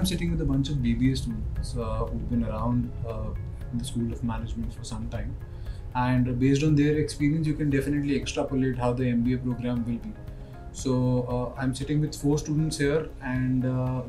I'm sitting with a bunch of BBA students who've been around in the School of Management for some time, and based on their experience, you can definitely extrapolate how the MBA program will be. So I'm sitting with 4 students here, and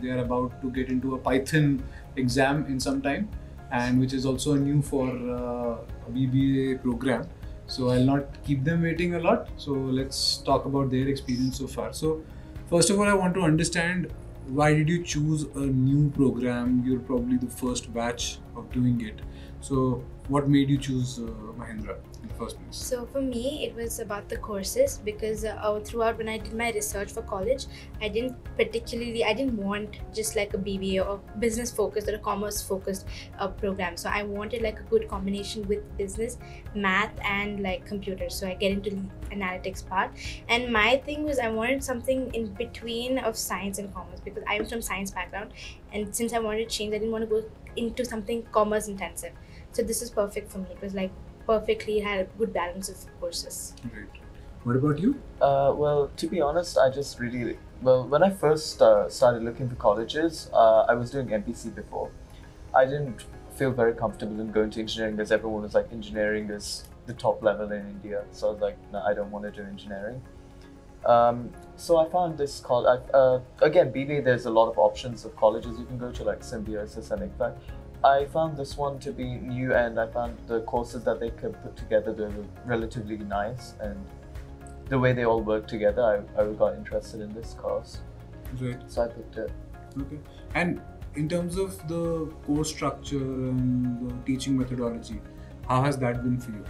they are about to get into a Python exam in some time, and which is also new for a BBA program. So I'll not keep them waiting a lot. So let's talk about their experience so far. So first of all, I want to understand, why did you choose a new program? You're probably the first batch of doing it. So what made you choose Mahindra in the first place? So for me, it was about the courses, because throughout when I did my research for college, I didn't want just like a BBA or business focused or a commerce focused program. So I wanted like a good combination with business, math and like computers. So I get into the analytics part. And my thing was, I wanted something in between of science and commerce, because I'm from science background. And since I wanted to change, I didn't want to go into something commerce intensive. So this is perfect for me. It was like perfectly had a good balance of courses. Great. What about you? Well, to be honest, I just really, when I first started looking for colleges, I was doing MPC before. I didn't feel very comfortable in going to engineering, because everyone was like, engineering is the top level in India. So I was like, no, I don't want to do engineering. So I found this college, again, BBA, there's a lot of options of colleges you can go to, like Symbiosis and ICFAC. I found this one to be new, and I found the courses that they could put together, they were relatively nice, and the way they all work together, I got interested in this course. Right. So I picked it. Okay. And in terms of the course structure and the teaching methodology, how has that been for you?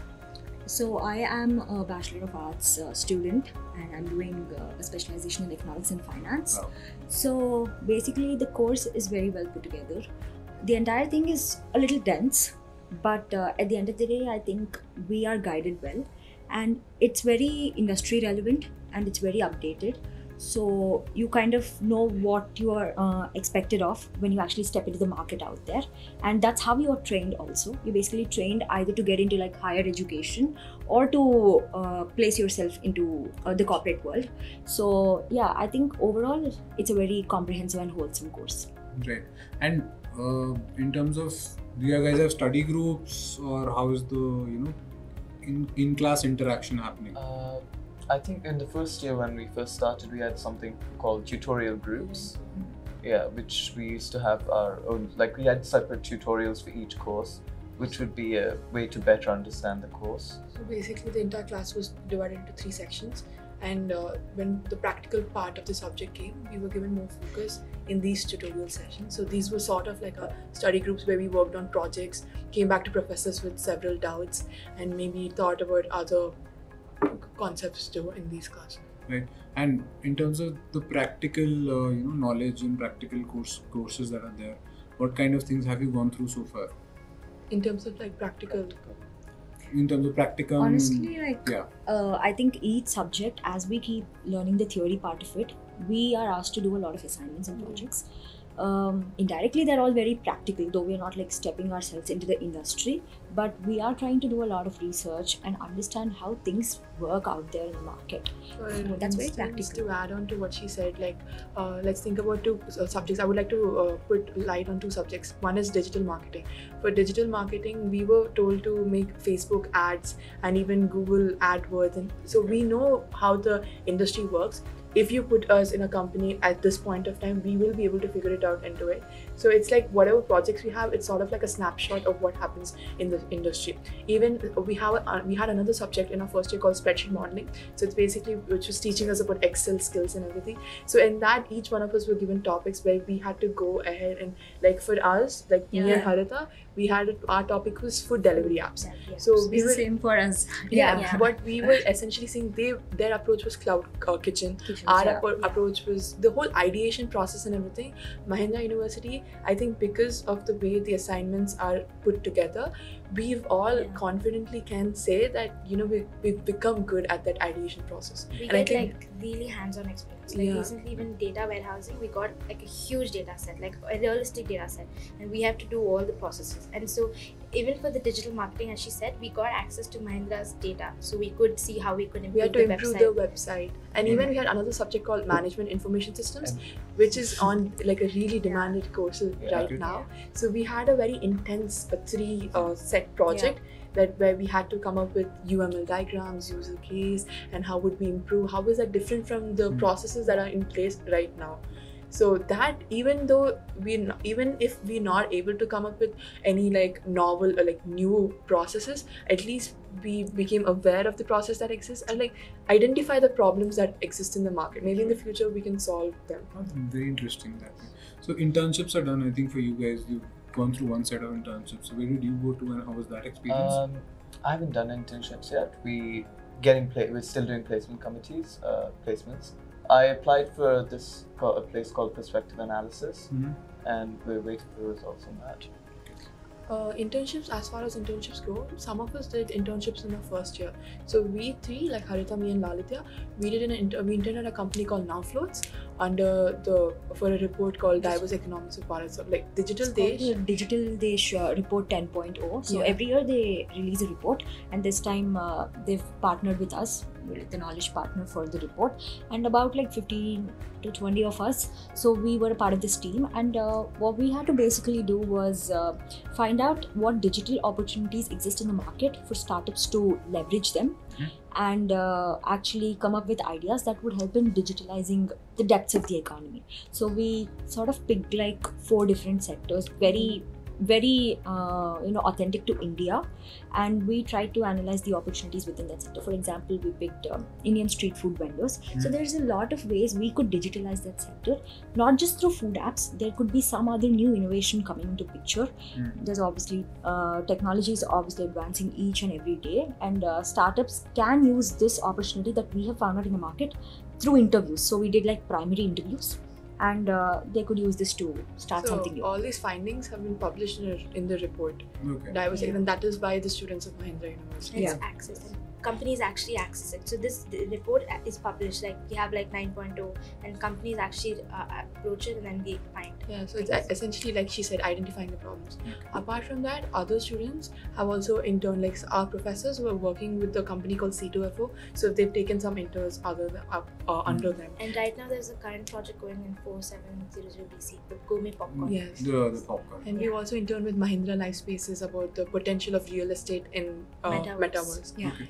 So I am a Bachelor of Arts student, and I'm doing a specialization in economics and finance. Wow. So basically the course is very well put together. The entire thing is a little dense, but at the end of the day, I think we are guided well, and it's very industry relevant and it's very updated. So you kind of know what you are expected of when you actually step into the market out there, and that's how you are trained also. You're basically trained either to get into like higher education or to place yourself into the corporate world. So yeah, I think overall it's a very comprehensive and wholesome course. Right. And in terms of, do you guys have study groups, or how is the in-class interaction happening? I think in the first year when we first started, we had something called tutorial groups. Yeah, which we used to have our own, like we had separate tutorials for each course, which would be a way to better understand the course. So basically the entire class was divided into 3 sections, and when the practical part of the subject came, we were given more focus in these tutorial sessions. So these were sort of like a study groups where we worked on projects, came back to professors with several doubts, and maybe thought about other concepts too in these classes. Right. And in terms of the practical knowledge and practical courses that are there, what kind of things have you gone through so far? In terms of like practical. In terms of practicum, honestly, like yeah. I think each subject, as we keep learning the theory part of it, we are asked to do a lot of assignments and projects. Indirectly, they're all very practical, though we're not like stepping ourselves into the industry, but we are trying to do a lot of research and understand how things work out there in the market. That's very practical. To add on to what she said, like let's think about 2 subjects. I would like to put light on 2 subjects. One is digital marketing. For digital marketing, we were told to make Facebook ads and even Google AdWords, and so we know how the industry works. If you put us in a company at this point of time, we will be able to figure it out into it. So it's like whatever projects we have, it's sort of like a snapshot of what happens in the industry. Even we had another subject in our first year called spreadsheet modeling. So it's basically, which was teaching us about Excel skills and everything. So in that, each one of us were given topics where we had to go ahead and, like for us, like me and Harita, we had our topic was food delivery apps. Yeah. So we it's were the same for us. What we were essentially seeing, their approach was cloud kitchen. Our approach was the whole ideation process and everything. Mahindra University, I think because of the way the assignments are put together, we've all confidently can say that we've become good at that ideation process. We and get like really hands-on experience. Like recently, even data warehousing, we got like a huge data set, like a realistic data set, and we have to do all the processes. And so even for the digital marketing, as she said, we got access to Mahindra's data, so we could see how we could improve, we had to improve the website. And even we had another subject called Management Information Systems, which is on like a really demanded course right now. So we had a very intense 3 set project that where we had to come up with UML diagrams, user case, and how would we improve, how is that different from the processes that are in place right now. So that even if we're not able to come up with any like novel or like new processes, at least we became aware of the process that exists and like identify the problems that exist in the market. Maybe in the future we can solve them. Very interesting that way. So internships are done, I think, for you guys. You've gone through one set of internships. So where did you go to and how was that experience? I haven't done internships yet. We're still doing placement committees, placements. I applied for a place called Perspective Analysis, and we're waiting for results on that. Internships, as far as internships go, some of us did internships in our first year. So we 3, like Harita, me and Lalitya, we interned at a company called Nowfloats for a report called Diverse Economics of Bharat. So like Digital Desh. Digital Desh report 10.0. So every year they release a report, and this time they've partnered with us, the knowledge partner for the report, and about like 15 to 20 of us. So we were a part of this team, and what we had to basically do was find out what digital opportunities exist in the market for startups to leverage them, and actually come up with ideas that would help in digitalizing the depths of the economy. So we sort of picked like 4 different sectors, very authentic to India, and we tried to analyze the opportunities within that sector. For example, we picked Indian street food vendors. So there's a lot of ways we could digitalize that sector, not just through food apps. There could be some other new innovation coming into picture. There's obviously technology is obviously advancing each and every day, and startups can use this opportunity that we have found out in the market through interviews. So we did like primary interviews, and they could use this to start something new. All these findings have been published in the report. Okay. And that is by the students of Mahindra University. It's access, and companies actually access it. So the report is published, like we have like 9.0, and companies actually approach it and then they find. Yeah, so it's essentially, like she said, identifying the problems. Apart from that, other students have also interned, like our professors who are working with a company called C2FO. So they've taken some interns under them. And right now there's a current project going in 4700BC, the gourmet popcorn. Yes. The popcorn. And we've also interned with Mahindra Life Spaces about the potential of real estate in metaverse. Yeah. Okay.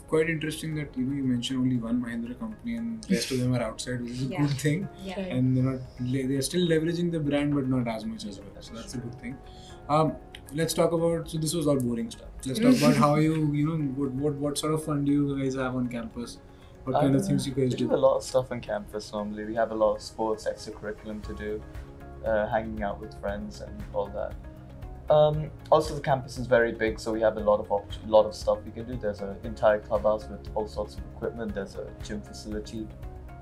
Quite interesting that you mentioned only one Mahindra company and the rest of them are outside, which is a good thing. Yeah. Right. And they're still leveraging the brand, but not as much as well. So that's a good thing. Let's talk about. So this was all boring stuff. Let's talk about how what sort of fun do you guys have on campus? What kind of things you guys do? We do a lot of stuff on campus normally. We have a lot of sports, extracurriculum to do, hanging out with friends and all that. Also, the campus is very big, so we have a lot of stuff we can do. There's an entire clubhouse with all sorts of equipment. There's a gym facility,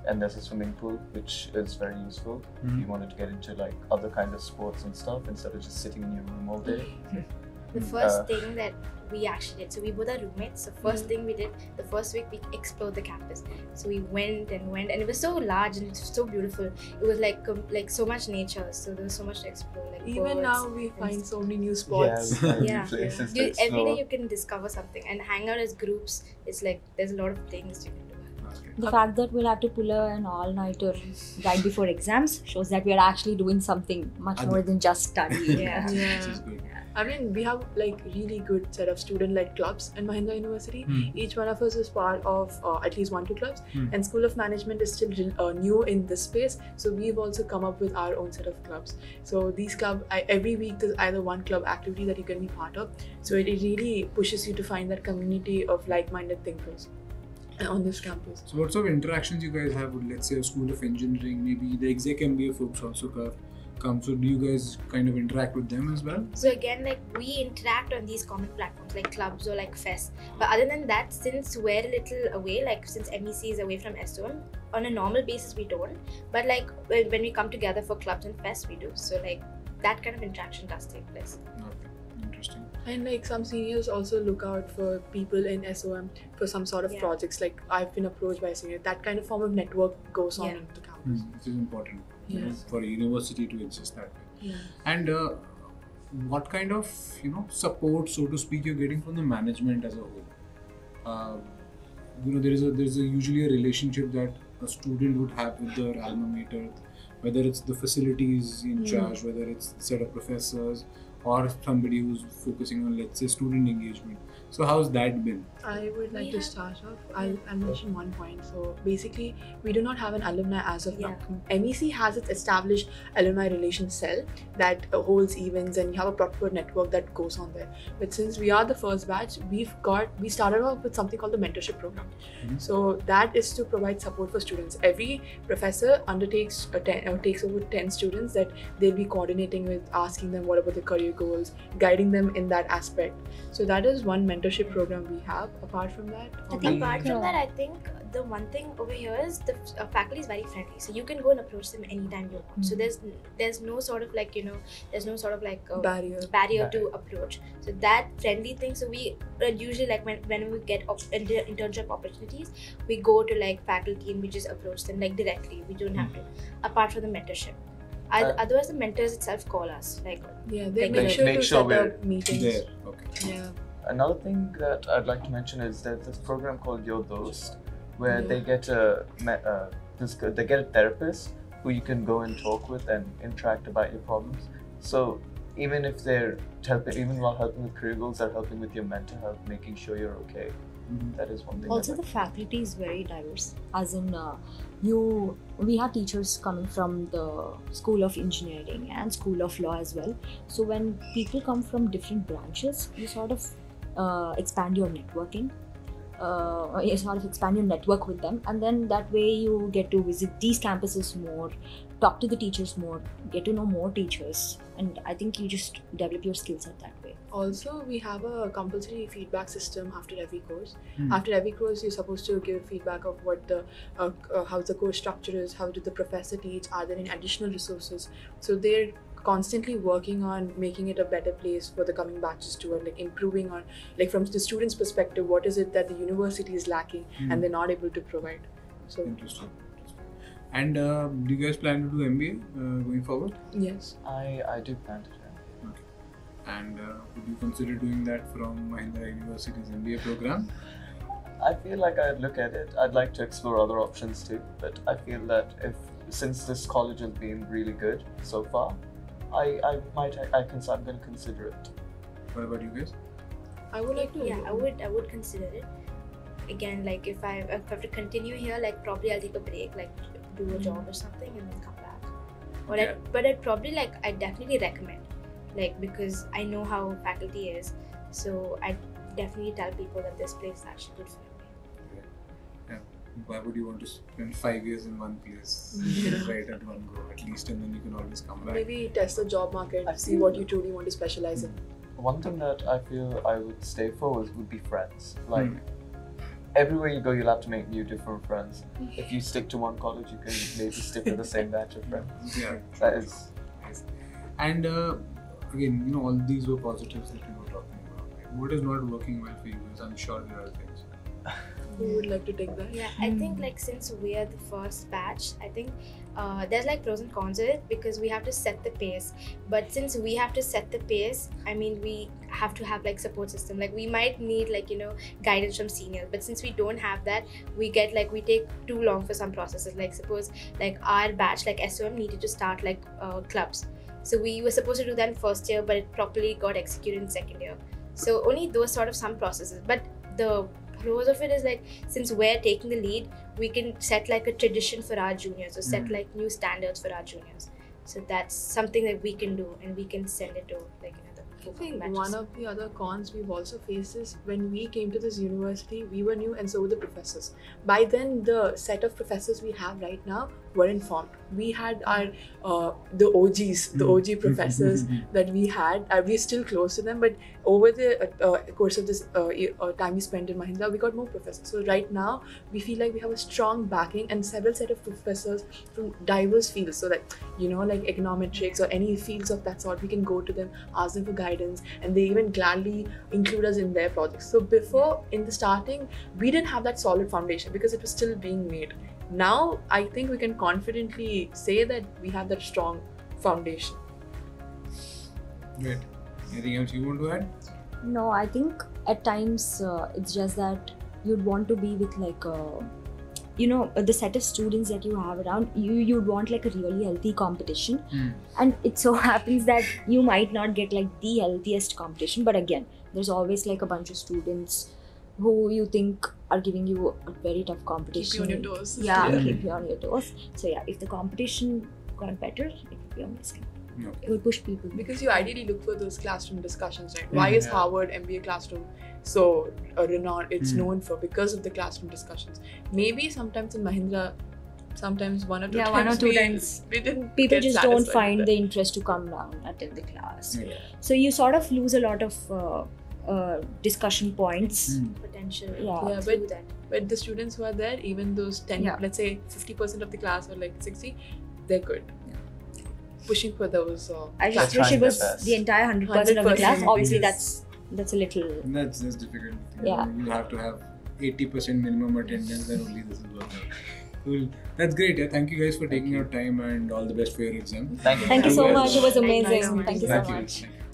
and there's a swimming pool, which is very useful if you wanted to get into like other kind of sports and stuff instead of just sitting in your room all day. The first thing that we actually did, so we both are roommates. So first thing we did, the first week we explored the campus. So we went, and it was so large and so beautiful. It was like so much nature. So there was so much to explore. Like even now we find so many new spots. New places to explore. Every day you can discover something, and hang out as groups. It's like there's a lot of things you can do. The fact that we'll have to pull an all-nighter right before exams shows that we are actually doing something much more than just studying. Which is good. I mean, we have like really good set of student-led clubs in Mahindra University. Each one of us is part of at least 1-2 clubs. And School of Management is still new in this space, so we've also come up with our own set of clubs. So these clubs, every week there's either one club activity that you can be part of. So it really pushes you to find that community of like-minded thinkers on this campus. So what sort of interactions you guys have with, let's say, a School of Engineering, maybe the exec MBA folks also come, so do you guys kind of interact with them as well? So again, like we interact on these common platforms like clubs or like fests. But other than that, since we're a little away, like since MEC is away from SOM, on a normal basis we don't. But like when we come together for clubs and fests, we do. So like that kind of interaction does take place. Okay, interesting. And like some seniors also look out for people in SOM for some sort of projects. Like I've been approached by a senior. That kind of form of network goes on in the campus. Which is important Yes. for a university to exist that way. Yeah. And what kind of support, so to speak, you're getting from the management as a whole? There's usually a relationship that a student would have with their alma mater, whether it's the facilities in charge, whether it's the set of professors, or somebody who's focusing on, let's say, student engagement. So how's that been? I would like to start off. I'll mention one point. So basically, we do not have an alumni as of now. MEC has its established alumni relations cell that holds events, and you have a proper network that goes on there. But since we are the first batch, we started off with something called the mentorship program. So that is to provide support for students. Every professor undertakes takes over 10 students that they'll be coordinating with, asking them what about their career goals, guiding them in that aspect. So that is one mentorship program we have. Apart from that, I think the one thing over here is the faculty is very friendly, so you can go and approach them anytime you want. So there's no sort of there's no sort of barrier to approach. So that friendly thing. So we usually when we get internship opportunities, we go to faculty and we just approach them directly. We don't have to. Apart from the mentorship. Otherwise, the mentors itself call us. They make sure to set up meetings. There. Okay. Yeah. Another thing that I'd like to mention is that this program called Your Dost, where they get a therapist who you can go and talk with and interact about your problems. So even if they're even while helping with career goals, they're helping with your mental health, making sure you're okay. That is one thing. Also, the faculty is very diverse. As in, we have teachers coming from the School of Engineering and School of Law as well. So when people come from different branches, you sort of expand your networking. You sort of expand your network with them, and then that way you get to visit these campuses more, talk to the teachers more, get to know more teachers, and I think you just develop your skill set that way. Also, we have a compulsory feedback system after every course. After every course, you're supposed to give feedback of what the how the course structure is, how did the professor teach, are there any additional resources. So they're constantly working on making it a better place for the coming batches to improving on from the students' perspective, what is it that the university is lacking and they're not able to provide. So interesting. And do you guys plan to do MBA going forward? Yes, I do plan to. Okay. And would you consider doing that from Mahindra University's MBA program? I feel like I'd look at it. I'd like to explore other options too, but I feel that since this college has been really good so far, I'm going to consider it. What about you guys? I would like to. Yeah, I would consider it. Again, if I have to continue here, probably I'll take a break, do a job or something, and then come back. But I'd probably I definitely recommend, because I know how faculty is, so I definitely tell people that this place is actually good for me. Why would you want to spend 5 years in one place, right at one go, at least, and then you can always come back? Maybe test the job market, see what you truly want to specialize in. One thing that I feel I would stay for would be friends. Everywhere you go, you'll have to make new different friends. If you stick to one college, you can maybe stick with the same batch of friends. Yeah, that is nice. And again, all these were positives that we were talking about. Right? What is not working well for you guys? I'm sure there are things. Who would like to take that? Yeah, I think since we are the first batch, I think there's pros and cons of it, because we have to set the pace. But since we have to set the pace, I mean, we have to have support system. We might need guidance from seniors, but since we don't have that, we get we take too long for some processes. Suppose our batch SOM needed to start clubs, so we were supposed to do that in first year, but it properly got executed in second year. So only those sort of some processes. But the pros of it is since we're taking the lead, we can set a tradition for our juniors, or set new standards for our juniors. So that's something that we can do, and we can send it to I think one of the other cons we've also faced is when we came to this university, we were new and so were the professors. By then, the set of professors we have right now were informed. We had our the OG professors that we had. We're still close to them, but over the course of this time we spent in Mahindra, we got more professors. So right now, we feel we have a strong backing and several set of professors from diverse fields. So that econometrics or any fields of that sort, we can go to them, ask them for guidance, and they even gladly include us in their projects. So before, in the starting, we didn't have that solid foundation because it was still being made. Now, I think we can confidently say that we have that strong foundation. Great. Anything else you want to add? No, I think at times it's just that you'd want to be with like the set of students that you have around you. You'd want like a really healthy competition, and it so happens that you might not get like the healthiest competition. But again, there's always like a bunch of students who you think are giving you a very tough competition. Keep you on your toes. Yeah, Yeah. keep you on your toes. So yeah, if the competition got better, it would be amazing. No. It would push people. Because you ideally look for those classroom discussions, right? Why is Yeah. Harvard MBA classroom so renowned? It's Mm. known for because of the classroom discussions. Maybe sometimes in Mahindra, sometimes one or two times. one or two we, times. we didn't. People get just don't satisfied find with the it. interest to come down attend the class. Yeah. So you sort of lose a lot of discussion points. Potential. Yeah. Yeah, through that. But the students who are there, even those 10, Yeah. let's say 50% of the class or like 60, they're good. Pushing for those. I just Trying wish it their was best. the entire 100% of the 100%, class. Obviously, because- that's a little. That's difficult. Yeah. You have to have 80% minimum attendance, then only this will work out. Cool. That's great. Yeah. Thank you guys for taking your time, and all the best for your exam. Thank you. Thank you so Thank you. much. It was Thank you amazing. so much. Thank you so much. Thank you.